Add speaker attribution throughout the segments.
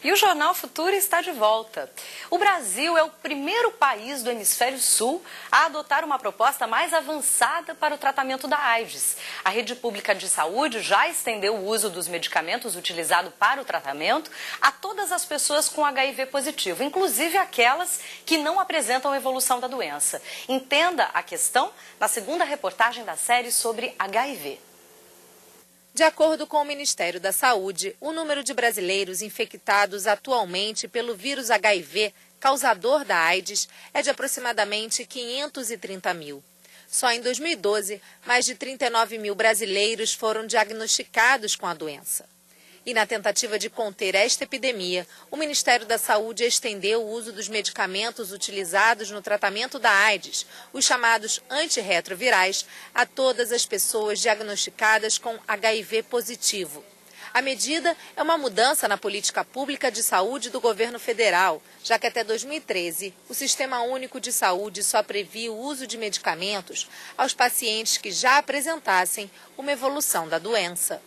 Speaker 1: E o Jornal Futuro está de volta. O Brasil é o primeiro país do hemisfério sul a adotar uma proposta mais avançada para o tratamento da AIDS. A rede pública de saúde já estendeu o uso dos medicamentos utilizados para o tratamento a todas as pessoas com HIV positivo, inclusive aquelas que não apresentam evolução da doença. Entenda a questão na segunda reportagem da série sobre HIV.
Speaker 2: De acordo com o Ministério da Saúde, o número de brasileiros infectados atualmente pelo vírus HIV, causador da AIDS, é de aproximadamente 530 mil. Só em 2012, mais de 39 mil brasileiros foram diagnosticados com a doença. E na tentativa de conter esta epidemia, o Ministério da Saúde estendeu o uso dos medicamentos utilizados no tratamento da AIDS, os chamados antirretrovirais, a todas as pessoas diagnosticadas com HIV positivo. A medida é uma mudança na política pública de saúde do governo federal, já que até 2013 o Sistema Único de Saúde só previa o uso de medicamentos aos pacientes que já apresentassem uma evolução da doença.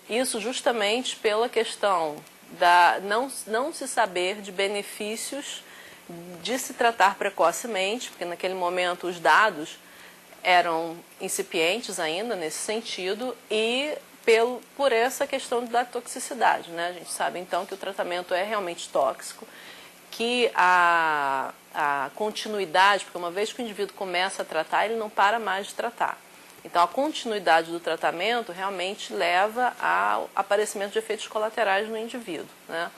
Speaker 3: Isso justamente pela questão da não se saber de benefícios de se tratar precocemente, porque naquele momento os dados eram incipientes ainda nesse sentido, e por essa questão da toxicidade, né? A gente sabe então que o tratamento é realmente tóxico, que a continuidade, porque uma vez que o indivíduo começa a tratar, ele não para mais de tratar. Então, a continuidade do tratamento realmente leva ao aparecimento de efeitos colaterais no indivíduo, né?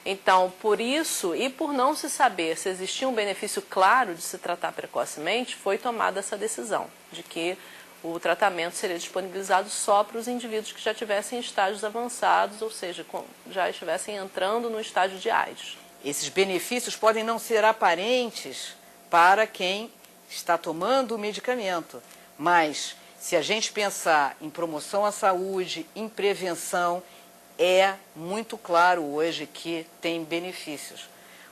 Speaker 3: Então, por isso e por não se saber se existia um benefício claro de se tratar precocemente, foi tomada essa decisão de que o tratamento seria disponibilizado só para os indivíduos que já tivessem estágios avançados, ou seja, já estivessem entrando no estágio de AIDS.
Speaker 4: Esses benefícios podem não ser aparentes para quem está tomando o medicamento. Mas, se a gente pensar em promoção à saúde, em prevenção, é muito claro hoje que tem benefícios.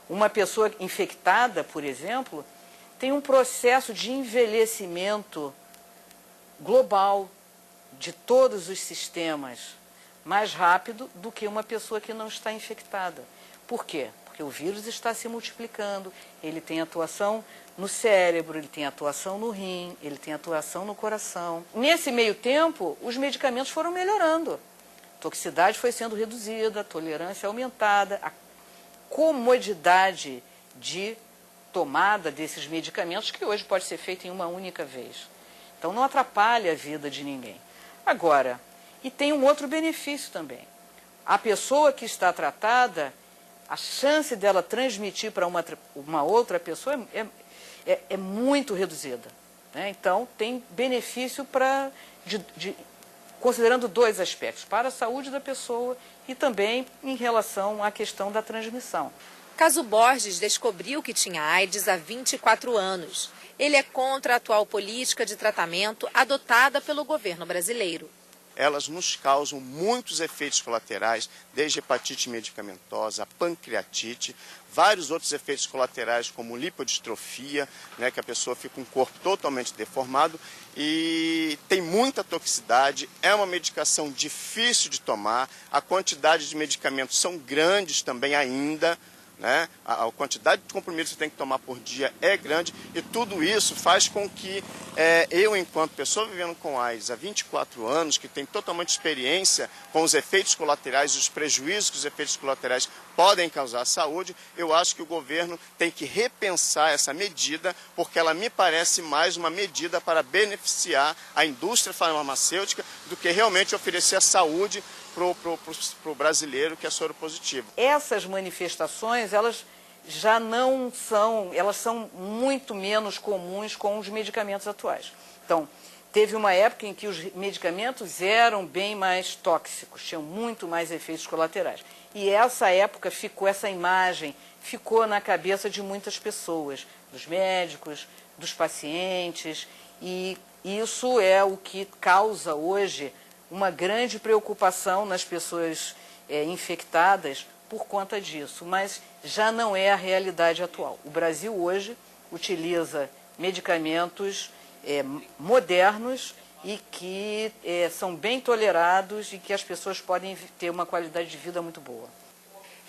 Speaker 4: Uma pessoa infectada, por exemplo, tem um processo de envelhecimento global de todos os sistemas mais rápido do que uma pessoa que não está infectada. Por quê? Porque o vírus está se multiplicando, ele tem atuação no cérebro, ele tem atuação no rim, ele tem atuação no coração. Nesse meio tempo, os medicamentos foram melhorando. A toxicidade foi sendo reduzida, a tolerância aumentada, a comodidade de tomada desses medicamentos, que hoje pode ser feita em uma única vez. Então não atrapalha a vida de ninguém. Agora, e tem um outro benefício também. A pessoa que está tratada, a chance dela transmitir para uma outra pessoa é muito reduzida, né? Então, tem benefício considerando dois aspectos, para a saúde da pessoa e também em relação à questão da transmissão.
Speaker 2: Caso Borges descobriu que tinha AIDS há 24 anos. Ele é contra a atual política de tratamento adotada pelo governo brasileiro.
Speaker 5: Elas nos causam muitos efeitos colaterais, desde hepatite medicamentosa, pancreatite, vários outros efeitos colaterais como lipodistrofia, né, que a pessoa fica com o corpo totalmente deformado, e tem muita toxicidade, é uma medicação difícil de tomar, a quantidade de medicamentos são grandes também ainda, né? A quantidade de comprimidos que você tem que tomar por dia é grande, e tudo isso faz com que eu, enquanto pessoa vivendo com AIDS há 24 anos, que tem totalmente experiência com os efeitos colaterais e os prejuízos que os efeitos colaterais podem causar à saúde, eu acho que o governo tem que repensar essa medida, porque ela me parece mais uma medida para beneficiar a indústria farmacêutica do que realmente oferecer a saúde para o brasileiro que é soropositivo.
Speaker 4: Essas manifestações, elas já não são, elas são muito menos comuns com os medicamentos atuais. Então, teve uma época em que os medicamentos eram bem mais tóxicos, tinham muito mais efeitos colaterais. E essa época essa imagem ficou na cabeça de muitas pessoas, dos médicos, dos pacientes, e isso é o que causa hoje uma grande preocupação nas pessoas infectadas por conta disso, mas já não é a realidade atual. O Brasil hoje utiliza medicamentos modernos e que são bem tolerados e que as pessoas podem ter uma qualidade de vida muito boa.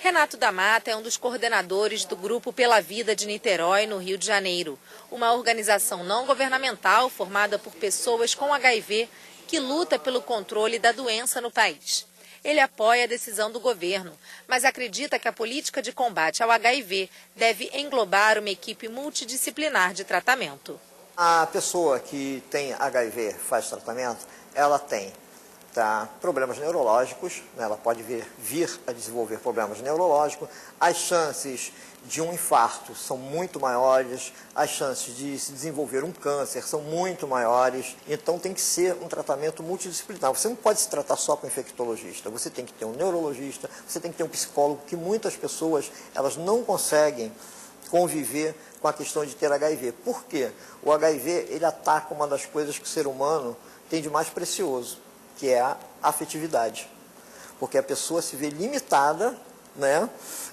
Speaker 2: Renato da Mata é um dos coordenadores do Grupo Pela Vida de Niterói, no Rio de Janeiro, uma organização não governamental formada por pessoas com HIV que luta pelo controle da doença no país. Ele apoia a decisão do governo, mas acredita que a política de combate ao HIV deve englobar uma equipe multidisciplinar de tratamento.
Speaker 6: A pessoa que tem HIV, faz tratamento, ela tem problemas neurológicos, né? Ela pode vir a desenvolver problemas neurológicos, as chances de um infarto são muito maiores, as chances de se desenvolver um câncer são muito maiores, então tem que ser um tratamento multidisciplinar. Você não pode se tratar só com um infectologista, você tem que ter um neurologista, você tem que ter um psicólogo, que muitas pessoas elas não conseguem conviver com a questão de ter HIV. Por quê? O HIV ele ataca uma das coisas que o ser humano tem de mais precioso, que é a afetividade. Porque a pessoa se vê limitada, né,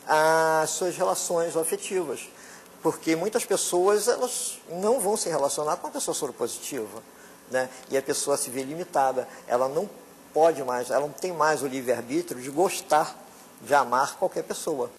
Speaker 6: às suas relações afetivas. Porque muitas pessoas elas não vão se relacionar com uma pessoa soropositiva, né? E a pessoa se vê limitada, ela não pode mais, ela não tem mais o livre-arbítrio de gostar, de amar qualquer pessoa.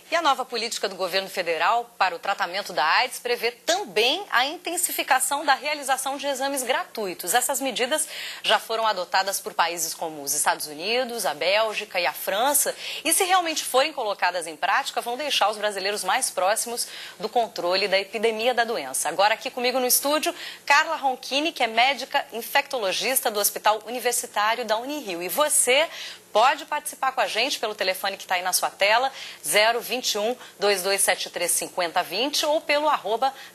Speaker 1: E a nova política do governo federal para o tratamento da AIDS prevê também a intensificação da realização de exames gratuitos. Essas medidas já foram adotadas por países como os Estados Unidos, a Bélgica e a França. E se realmente forem colocadas em prática, vão deixar os brasileiros mais próximos do controle da epidemia da doença. Agora aqui comigo no estúdio, Carla Ronchini, que é médica infectologista do Hospital Universitário da Unirio. E você pode participar com a gente pelo telefone que está aí na sua tela, 021-2273-5020 ou pelo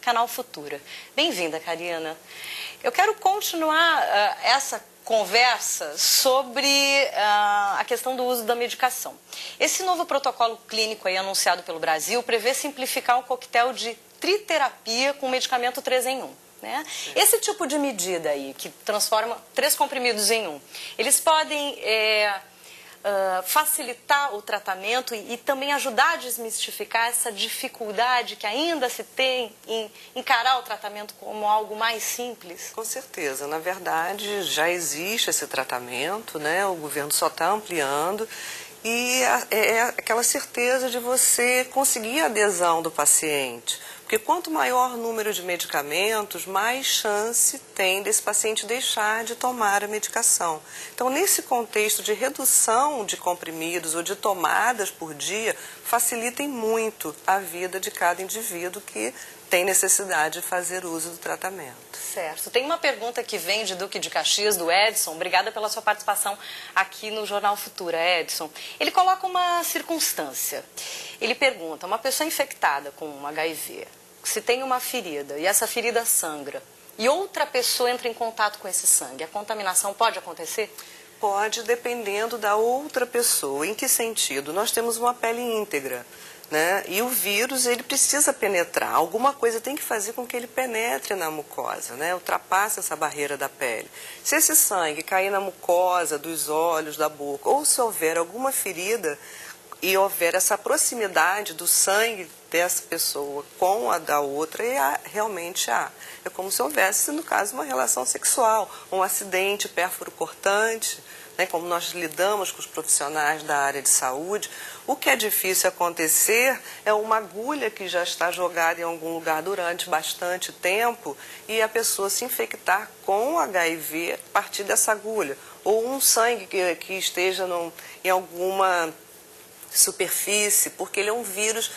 Speaker 1: @Canal Futura. Bem-vinda, Karina. Eu quero continuar essa conversa sobre a questão do uso da medicação. Esse novo protocolo clínico aí anunciado pelo Brasil prevê simplificar um coquetel de triterapia com medicamento 3 em 1. Né? Esse tipo de medida aí, que transforma 3 comprimidos em 1, eles podem facilitar o tratamento e também ajudar a desmistificar essa dificuldade que ainda se tem em encarar o tratamento como algo mais simples?
Speaker 7: Com certeza. Na verdade, já existe esse tratamento, né? O governo só está ampliando e é aquela certeza de você conseguir a adesão do paciente. Porque quanto maior o número de medicamentos, mais chance tem desse paciente deixar de tomar a medicação. Então, nesse contexto de redução de comprimidos ou de tomadas por dia, facilitem muito a vida de cada indivíduo que tem necessidade de fazer uso do tratamento.
Speaker 1: Certo. Tem uma pergunta que vem de Duque de Caxias, do Edson. Obrigada pela sua participação aqui no Jornal Futura, Edson. Ele coloca uma circunstância. Ele pergunta, uma pessoa infectada com HIV, se tem uma ferida e essa ferida sangra e outra pessoa entra em contato com esse sangue, a contaminação pode acontecer?
Speaker 7: Pode, dependendo da outra pessoa. Em que sentido? Nós temos uma pele íntegra, né? E o vírus, ele precisa penetrar. Alguma coisa tem que fazer com que ele penetre na mucosa, né? Ultrapasse essa barreira da pele. Se esse sangue cair na mucosa, dos olhos, da boca, ou se houver alguma ferida e houver essa proximidade do sangue dessa pessoa com a da outra, realmente há. É como se houvesse, no caso, uma relação sexual, um acidente pérfuro cortante, né, como nós lidamos com os profissionais da área de saúde. O que é difícil acontecer é uma agulha que já está jogada em algum lugar durante bastante tempo e a pessoa se infectar com HIV a partir dessa agulha. Ou um sangue que esteja em alguma superfície, porque ele é um vírus,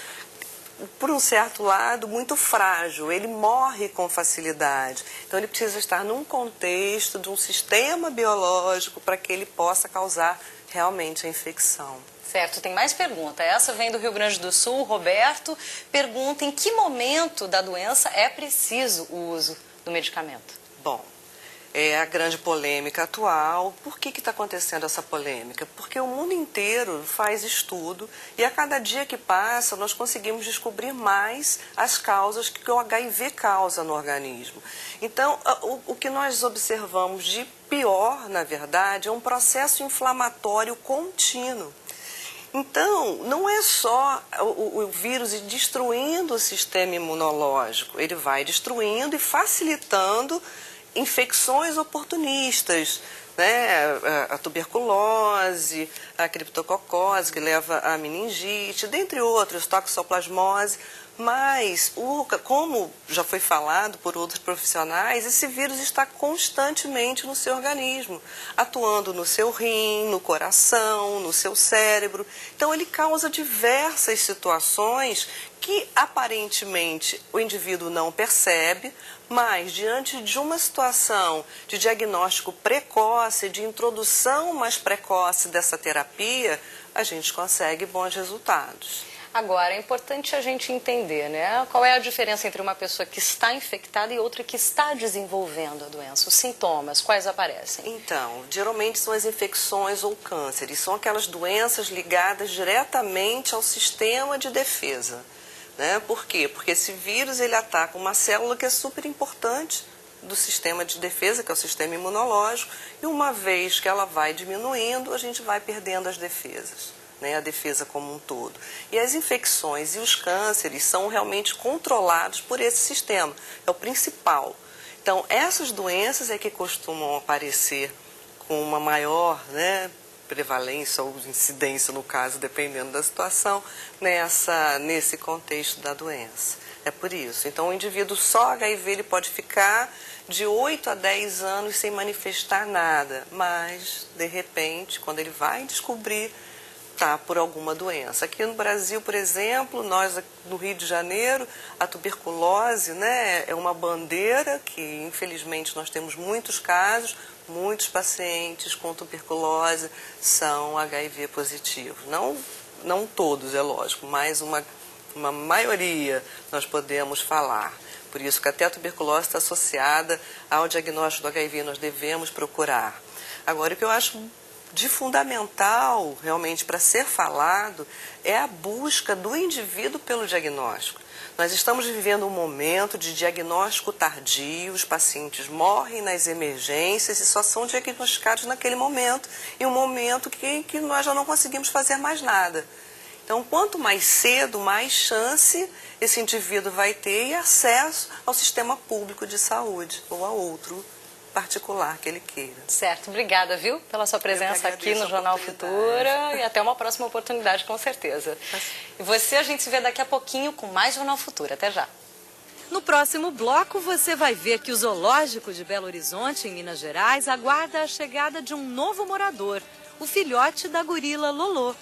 Speaker 7: por um certo lado, muito frágil, ele morre com facilidade. Então ele precisa estar num contexto de um sistema biológico para que ele possa causar realmente a infecção.
Speaker 1: Certo, tem mais pergunta. Essa vem do Rio Grande do Sul, Roberto pergunta em que momento da doença é preciso o uso do medicamento?
Speaker 7: Bom, é a grande polêmica atual. Por que está acontecendo essa polêmica? Porque o mundo inteiro faz estudo e a cada dia que passa nós conseguimos descobrir mais as causas que o HIV causa no organismo. Então, o que nós observamos de pior, na verdade, é um processo inflamatório contínuo. Então, não é só o vírus ir destruindo o sistema imunológico, ele vai destruindo e facilitando infecções oportunistas, né, a tuberculose, a criptococose, que leva à meningite, dentre outros, toxoplasmose. Mas, como já foi falado por outros profissionais, esse vírus está constantemente no seu organismo, atuando no seu rim, no coração, no seu cérebro. Então, ele causa diversas situações que, aparentemente, o indivíduo não percebe, mas, diante de uma situação de diagnóstico precoce, de introdução mais precoce dessa terapia, a gente consegue bons resultados.
Speaker 1: Agora, é importante a gente entender, né? Qual é a diferença entre uma pessoa que está infectada e outra que está desenvolvendo a doença? Os sintomas, quais aparecem?
Speaker 7: Então, geralmente são as infecções ou cânceres. São aquelas doenças ligadas diretamente ao sistema de defesa, né? Por quê? Porque esse vírus, ele ataca uma célula que é super importante do sistema de defesa, que é o sistema imunológico, e uma vez que ela vai diminuindo, a gente vai perdendo as defesas. A defesa como um todo. E as infecções e os cânceres são realmente controlados por esse sistema, é o principal. Então, essas doenças é que costumam aparecer com uma maior, prevalência ou incidência, no caso, dependendo da situação, nesse contexto da doença. É por isso. Então, o indivíduo só HIV ele pode ficar de 8 a 10 anos sem manifestar nada, mas, de repente, quando ele vai descobrir, por alguma doença. Aqui no Brasil, por exemplo, nós no Rio de Janeiro, a tuberculose, é uma bandeira que, infelizmente, nós temos muitos casos, muitos pacientes com tuberculose são HIV positivos. Não todos, é lógico, mas uma maioria nós podemos falar. Por isso que até a tuberculose está associada ao diagnóstico do HIV, nós devemos procurar. Agora, o que eu acho de fundamental, realmente, para ser falado, é a busca do indivíduo pelo diagnóstico. Nós estamos vivendo um momento de diagnóstico tardio, os pacientes morrem nas emergências e só são diagnosticados naquele momento, em um momento que nós já não conseguimos fazer mais nada. Então, quanto mais cedo, mais chance esse indivíduo vai ter e acesso ao sistema público de saúde ou a outro particular que ele queira.
Speaker 1: Certo, obrigada, viu, pela sua presença aqui no Jornal Futura e até uma próxima oportunidade, com certeza. E você, a gente se vê daqui a pouquinho com mais Jornal Futura. Até já.
Speaker 8: No próximo bloco, você vai ver que o zoológico de Belo Horizonte, em Minas Gerais, aguarda a chegada de um novo morador, o filhote da gorila Lolô.